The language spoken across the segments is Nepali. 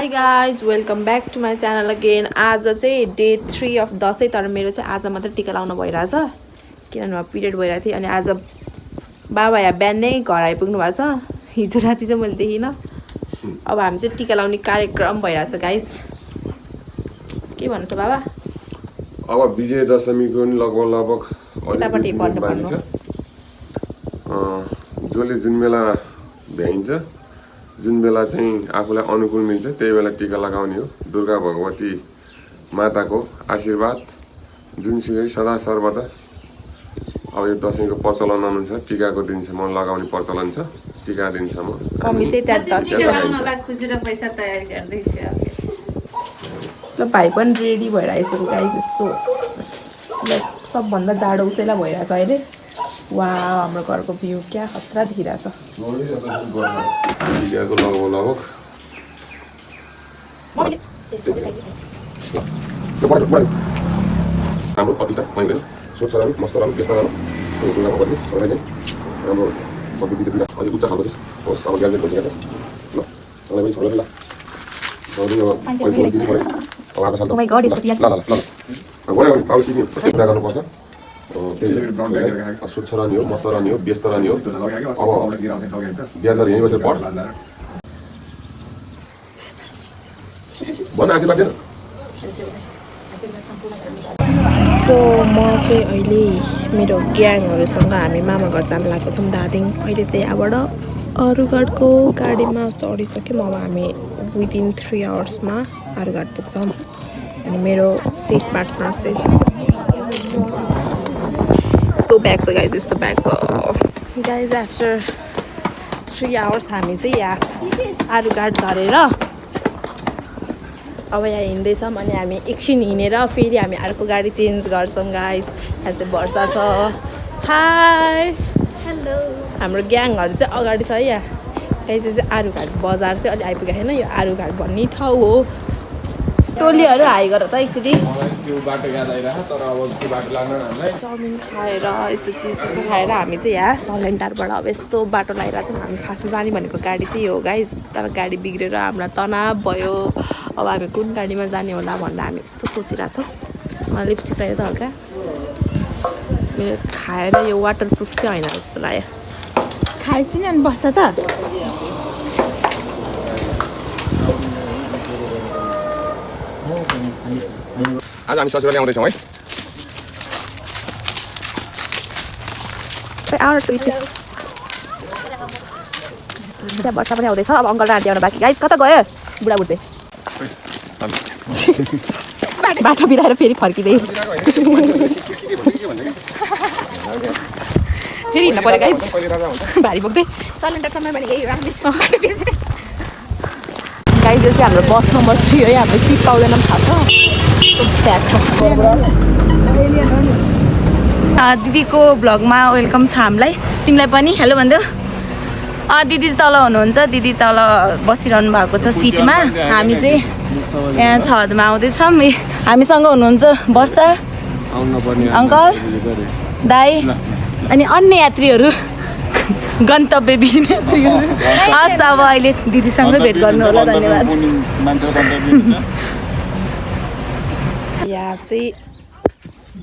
High guys welcome back to my channel again. आज चाहिँ डे 3 अफ दसैँ, तर मेरो चाहिँ आज मात्रै टिका लाउनु भइरहेछ किनभने पिरियड भइरहेको थियो। अनि आज बाबा यहाँ बिहानै घर आइपुग्नु भएको छ, हिजो राति चाहिँ मैले देखिनँ। अब हामी चाहिँ टिका लाउने कार्यक्रम भइरहेछ गाइज। के भन्नु छ बाबा? अब विजय दशमीको नि लगभग यतापट्टि बानी छ। जसले जुन बेला भ्याइन्छ, जुन बेला चाहिँ आफूलाई अनुकूल मिल्छ त्यही बेला टिका लगाउने हो। दुर्गा भगवती माताको आशीर्वाद जुनसुकै सदा सर्वदा। अब यो दसैँको प्रचलन अनुसार टिकाको दिनसम्म लगाउने प्रचलन छ। टिका दिनसम्म मम्मी चाहिँ ल भाइ पनि रेडी भएर आइसक्यो गाइस। यस्तो सबभन्दा जाडो उसैलाई भइरहेछ अहिले। वा हाम्रो घरको भ्यू क्या खतरा देखिरहेछ। टिकाको लगभग राम्रो प्रतिष्ठा मैले सोच राम्रो मस्त राम्रो व्यस्त राम्रो दुर्गा भगवती सबैलाई चाहिँ राम्रो सबैतिर अलिक उच्च खालको चाहिँ होस्। अब ग्याजेट भइसकेको छ ल सबैलाई पनि छोडेर ल गर्नुपर्छ। स्वच्छ रहने हो, मस्त रहने हो, व्यस्त रहने हो। अब बिहान यहीँ बसेर पढ भन आशीर्वाद दिन। सो म चाहिँ अहिले मेरो ग्याङहरूसँग हामी मामा घर जान लागेको छौँ दादिङ। अहिले चाहिँ यहाँबाट अरूघाटको गाडीमा चढिसक्यौँ। अब हामी विदिन 3 आवर्समा अरूघाट पुग्छौँ। अनि मेरो सिट पार्टनर चाहिँ यस्तो ब्याग छ गाइज, यस्तो ब्याग छ गाइज। आफ्टर 3 आवर्स हामी चाहिँ यहाँ अरूघाट झरेर अब यहाँ हिँड्दैछौँ। अनि हामी एकछिन हिँडेर फेरि हामी अर्को गाडी चेन्ज गर्छौँ गाइस। यहाँ चाहिँ वर्षा छ। Hi hello. हाम्रो ग्याङहरू चाहिँ अगाडि छ है। यहाँ चाहिँ अरूघाट बजार चाहिँ अलि आइपुगेको छैन। यो अरूघाट भन्ने ठाउँ हो। टोलीहरू हाई गर त एकचोटि। चाउमिन खाएर यस्तो चिसो खाएर हामी चाहिँ यहाँ सलेन्टारबाट अब यस्तो बाटो लगाइरहेको छौँ। हामी खासमा जाने भनेको गाडी चाहिँ हो गाइस, तर गाडी बिग्रेर हामीलाई तनाव भयो। अब हामी कुन गाडीमा जाने होला भनेर हामी यस्तो सोचिरहेछौँ। मलाई लिपस्टिक लगायो त हल्का। मेरो खाएर यो वाटरप्रुफ चाहिँ होइन जस्तो लाग्यो। खाएपछि नि अनि बस्छ त। आज हामी ससुराली आउँदैछौँ है। त्यहाँ वर्षा पनि आउँदैछ। अब अङ्कल र आन्टी आउनु बाँकी गाइस। कता गयो बुढाबुढी चाहिँ? बाटो बिराएर फेरि फर्किँदै फेरि हिँड्नु पऱ्यो गाइस। भारी बोक्दै सलेन्डरसम्म पनि यही गाइस। यो चाहिँ हाम्रो बस नम्बर 3 है। हाम्रो सिट पाउँदैन पनि थाहा छ। ब्याग छ। दिदीको भ्लगमा वेलकम छ हामीलाई। तिमीलाई पनि हेलो भनिदेऊ। दिदी तल हुनुहुन्छ। दिदी तल बसिरहनु भएको छ सिटमा। हामी चाहिँ यहाँ छतमा आउँदैछौँ। हामीसँग हुनुहुन्छ वर्षा अङ्कल दाई अनि अन्य यात्रीहरू, गन्तव्य विहीन यात्रीहरू। हस् अब अहिले दिदीसँगै भेट गर्नु होला। धन्यवाद। यहाँ चाहिँ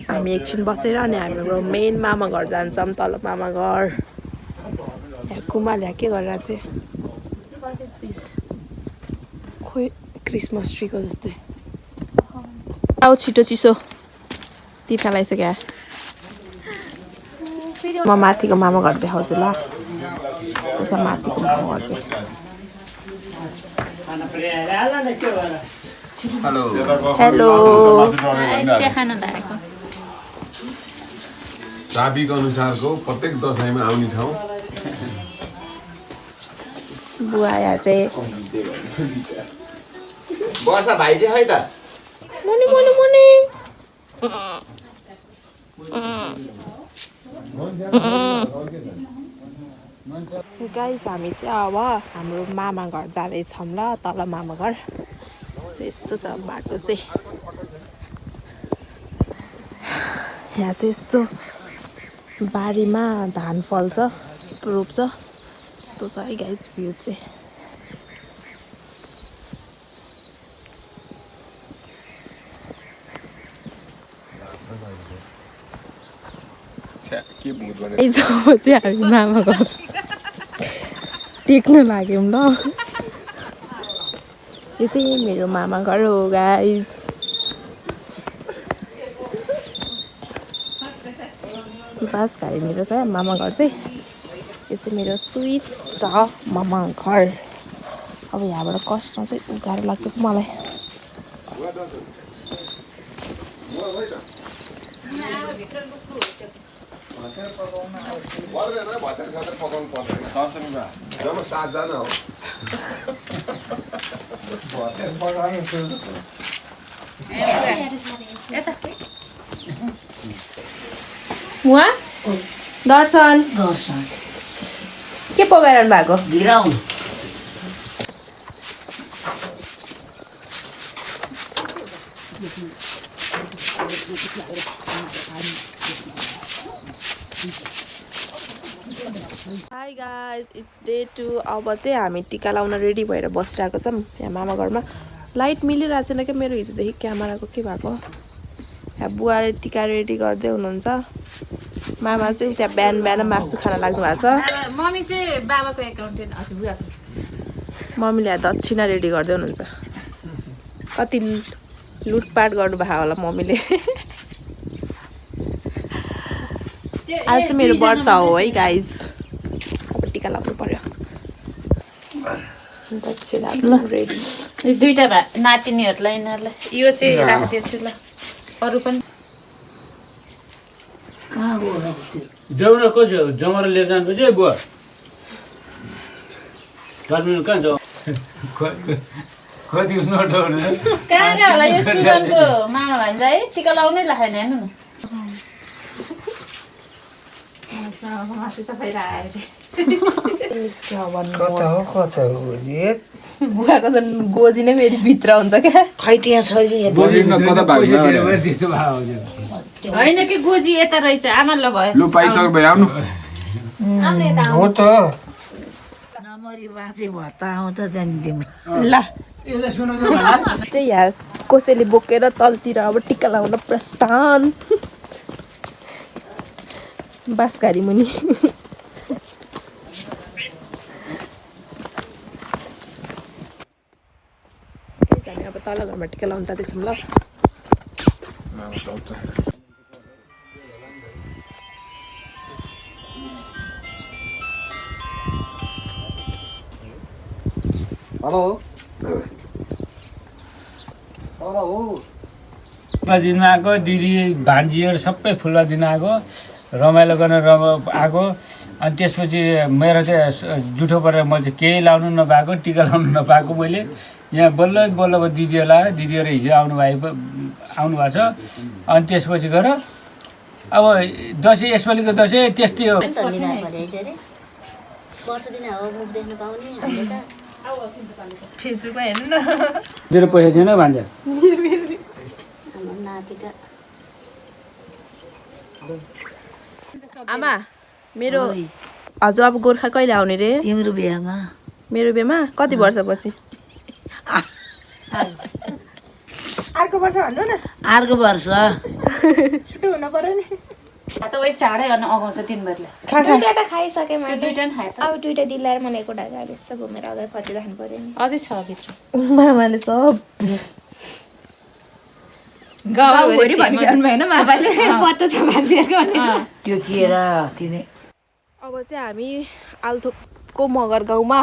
हामी एकछिन बसेर अनि हाम्रो मेन मामा घर जान्छौँ। तल मामा घर। यहाँ कुमाल यहाँ के गरेर चाहिँ खोइ क्रिसमस ट्रीको जस्तै। आऊ छिटो चिसो तिर्खा लगाइसक्यो। म माथिको मामा घर देखाउँछु ल। यस्तो छ माथिको मामा घर चाहिँ। हेलो। चाबीको अनुसारको प्रत्येक दसैँमा आउने ठाउँ। बुवा यहाँ चाहिँ वर्षा भाइ चाहिँ है त मुनि मुनि मुनि। गाइस हामी चाहिँ अब हाम्रो मामा घर जाँदैछौँ ल। तल मामा घर चाहिँ यस्तो छ बाटो चाहिँ। यहाँ चाहिँ यस्तो बारीमा धान फल्छ, रोप्छ। यस्तो छ है गाइस भ्यू चाहिँ। के भूत भने जब चाहिँ हामी मामा घर टेक्न लाग्यौँ ल यो चाहिँ मेरो मामा घर हो गाइज बाँसघारी मेरो छ मामा घर चाहिँ यो चाहिँ मेरो स्विट छ मामा घर अब यहाँबाट कस्न चाहिँ गाह्रो लाग्छ मलाई जम्मा 7 जना हो उहाँ दर्शन के पकाइरहनु भएको हाई गाइज इट्स डे 2 अब चाहिँ हामी टिका लाउन रेडी भएर बसिरहेको छौँ यहाँ मामा घरमा लाइट मिलिरहेको छैन क्या मेरो हिजोदेखि क्यामेराको के भएको यहाँ बुवाले टिका रेडी गर्दै हुनुहुन्छ मामा चाहिँ त्यहाँ बिहान मासु खान लाग्नु भएको छ मम्मी चाहिँ बाबाको एकाउन्टेन्ट हजुर बुवा मम्मीले यहाँ दक्षिणा रेडी गर्दै हुनुहुन्छ कति लुटपाट गर्नुभएको होला मम्मीले आज चाहिँ मेरो व्रत हो है गाइज अब टिका लाउनु पर्यो दक्षिणा रेडी दुईटा नातिनीहरूलाई यिनीहरूलाई यो चाहिँ राखिदिन्छु ल अरू पनि जमरा को जमरा लिएर जानुपर्छ है बुवा काठमाडौँ कहाँ जाऊ कति उस नटाउनु कहाँ कहाँ होला यो सुगनको मामा भाइलाई टिका लाउनै लाखेन हेर्नु न मासु सफाइ बुवाको त गोजी नै फेरि भित्र हुन्छ क्या खै त्यहाँ छैन त्यस्तो भयो होइन कि गोजी यता रहेछ आमालाई भयो लु पाइसक्यो भाइ आउनु हो त नमरी बाँचे भत्ता आउँछ जानिदिउँ ल चाहिँ यहाँ कसैले बोकेर तलतिर अब टिका लाउन प्रस्थान बाँसघारी मुनि हामी अब तल घरमा टिका लाउन जाँदैछौँ ल हेलो दिन आएको दिदी भान्जीहरू सबै फुलमा दिन आएको रमाइलो गर्न आएको अनि त्यसपछि मेरो चाहिँ जुठो परेर मैले चाहिँ केही लाउनु नपाएको टिका लाउनु नपाएको मैले यहाँ बल्ल बल्ल दिदीहरूलाई दिदीहरू हिजो आउनुभएको छ अनि त्यसपछि गएर अब दसैँ यसपालिको दसैँ त्यस्तै हो फेसबुकमा हेर्नु न तेरो पैसा थिएन भान्जा आमा मेरो हजुर अब गोर्खा कहिले आउने रे तिम्रो बिहामा मेरो बिहेमा कति वर्षपछि अर्को वर्ष भन्नु न अर्को वर्ष छुट्टो हुनु पर्यो नि त वही चाँडै गर्न अगाउँछ दिनभरिले दुईटा त खाइसकेँ मैले दुईटा नि खाए त अब दुईटा दिलाएर मलाई एउटा गाडी यसो घुमेर अगाडि फर्किराख्नु पर्यो नि अझै छ भित्र मामाले सब गाउँभरि भनिरहनु भएन मामाले पत्ता छ मान्छेहरूको त्यो केरा किने अब चाहिँ हामी आल्थोकको मगर गाउँमा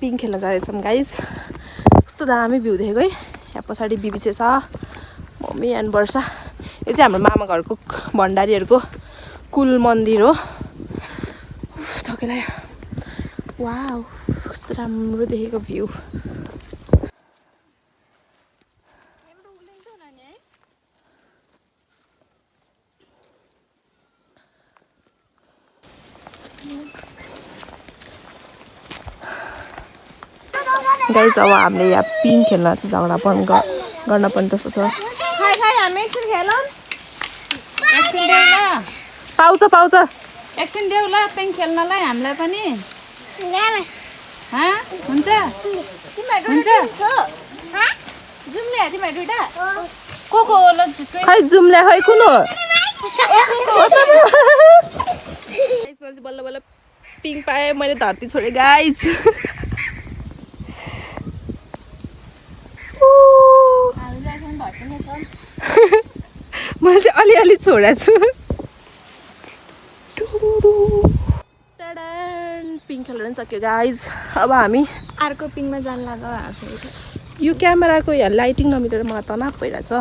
पिङ खेल्न जाँदैछौँ गाइज कस्तो दामी भ्यू देखेको है यहाँ पछाडि बिबिसे छ मम्मी एन्ड वर्षा यो चाहिँ हाम्रो मामा घरको भण्डारीहरूको कुल मन्दिर हो थकेलायो वाउ कस्तो राम्रो देखेको भ्यू गाइज अब हामीले यहाँ पिङ खेल्न चाहिँ झगडा पनि गर्न पनि जस्तो छ हामी एकछिन खेलौँ एकछिन देऊ ल पाउँछ पाउँछ एकछिन देऊ ल पेङ खेल्नलाई हामीलाई पनि हुन्छ हुन्छ तिमीहरू दुईटा को होला खै जुम्ल्या खै कुन हो बल्ल बल्ल पिङ पाएँ मैले धरती छोडेँ गाइज मैले चाहिँ अलिअलि छोडेको छु पिङ खेलेर पनि सक्यो गाइज अब हामी अर्को पिङमा जान लाग्यो यो क्यामेराको यहाँ लाइटिङ नमिलेर मलाई तनाव भइरहेछ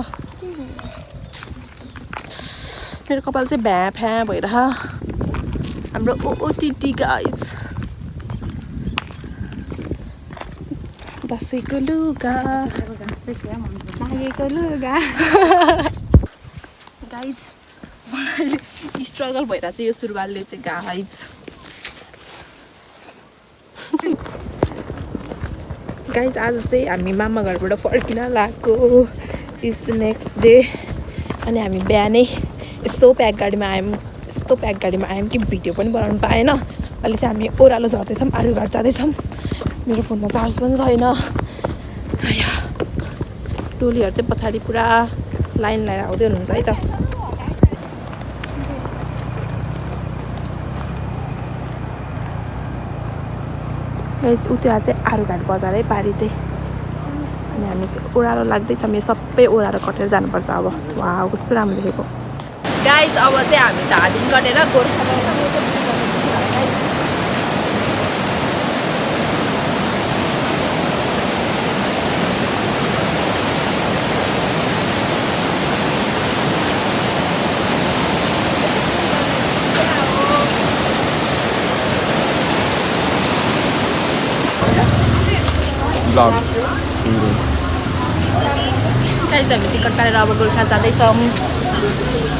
मेरो कपाल चाहिँ भ्या फ्या भइरह हाम्रो ओटिटी गाइज दसैँको लुगा लागेको लुगा गाइज मलाई स्ट्रगल भइरहेछ यो सुरुवालले चाहिँ गाइज गाइज आज चाहिँ हामी मामा घरबाट फर्किन लागेको इज द नेक्स्ट डे अनि हामी बिहानै यस्तो प्याक गाडीमा आयौँ कि भिडियो पनि बनाउनु पाएन अहिले चाहिँ हामी ओह्रालो झर्दैछौँ आर्युघाट जाँदैछौँ मेरो फोनमा चार्ज पनि छैन टोलीहरू चाहिँ पछाडि पुरा लाइन लगाएर आउँदै हुनुहुन्छ है त उ त्यहाँ चाहिँ आर्युघाट बजारै पारि चाहिँ अनि हामी चाहिँ ओह्रालो लाग्दैछौँ यो सबै ओह्रालो कटेर जानुपर्छ अब वाह कस्तो राम्रो देखेको गाइज अब चाहिँ हामी धादिङ कटेर गोर्खा गाइज हामी टिकट काटेर अब गोर्खा जाँदैछौँ